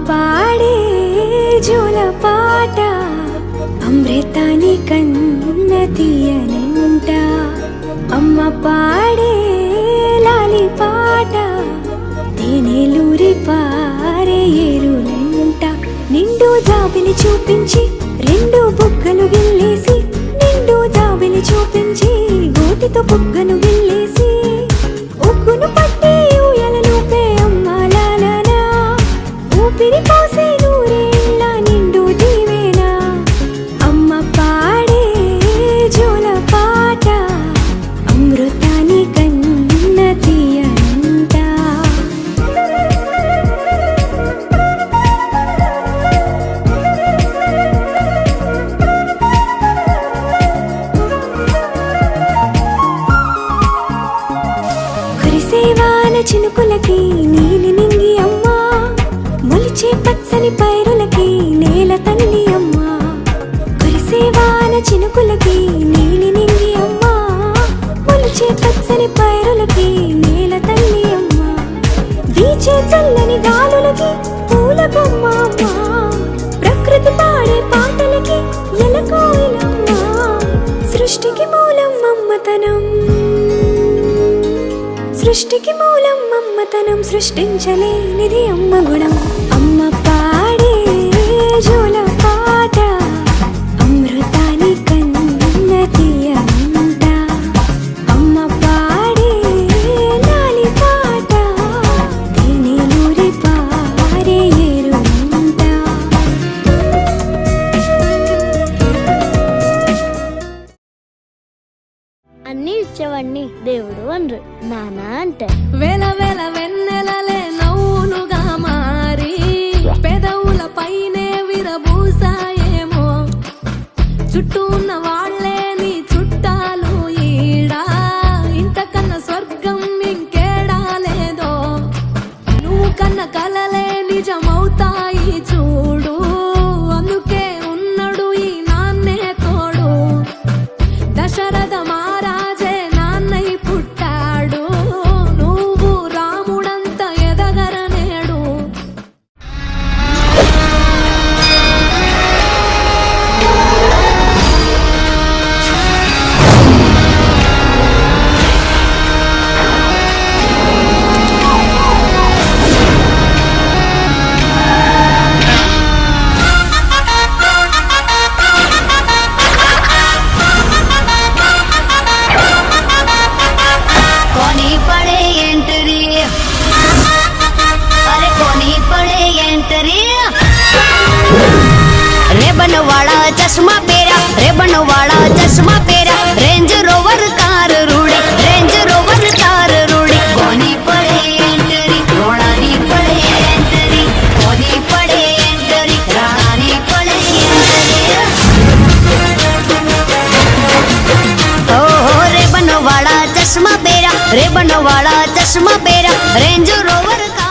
పాడే జోల పాట అమృతాని కన్న తీయనంట అమ్మ పాడే లాలి పాట తేనెలూరి పారే ఏరులంట నిండు జాబిలి చూపించి రెండు బుగ్గలు గిల్లేసి నిండు జాబిలి చూపించి గోటితో బుగ్గను గిల్లేసి ఉగ్గును పట్టి ఊయలలోపే అమ్మ లాలనా ఊపిరి పోసే నూరేళ్ళ నిండు దీవేనా అమ్మ పాడే జోల పాట అమృతాని కన్న తీయంట కురిసేవాన చినుకులకి నీలి నింగి అమ్మ మొలిచే పచ్చని పైరులకి నేల తల్లి అమ్మ కురిసేవాన చినుకులకి నీలి నింగి అమ్మ మొలిచే పచ్చని పైరులకి నేల తల్లి అమ్మ వీచే చల్లని గాలులకి పూల బొమ్మ అమ్మ ప్రకృతి పాడే పాటలకి ఎలకోయిలమ్మ సృష్టికి మూలం మమ్మతనం సృష్టికి మూలం మమ్మతనం సృష్టించలేనిది అమ్మ గుణం అమ్మ పాడే జోల పాట అమృతాని కన్న తీయనంట అమ్మ పాడే లాలి పాట తేనెలూరి పారే ఏరులంట అన్ని ఇచ్చేవాడిని దేవుడు అనరు నాన్న అంటే వేల వేల వెన్నెలలే నవ్వులుగా మారి పెదవుల పైనే విరబూసాయేమో చుట్టూ ఉన్న వాళ్ళే నీ చుట్టాలు ఈడా ఇంతకన్నా స్వర్గం ఇంకేడా లేదో నువ్వు కన్న కలలే నిజమవుతాయి చూడు అందుకే ఉన్నాడు ఈ నాన్నే తోడు దశరథ మహారాజే నాన్నై పుట్టాడు నువ్వు రాముడంత ఎదగరనేడు कोनी पड़े एंट्री अरे कोनी पड़े एंट्री रेबन वाला चश्मा पेरा रेबन वाला चश्मा पेरा रेंज रोवर कार रूड़ी रेंज रोवर कार रूड़ी कोनी पड़े एंट्री रोणानी पड़े एंट्री कोनी पड़े एंट्री रानी पड़े एंट्री ओ रेबन वाला चश्मा पेरा रेबन वाला चश्मा पेरा रेंज रोवर का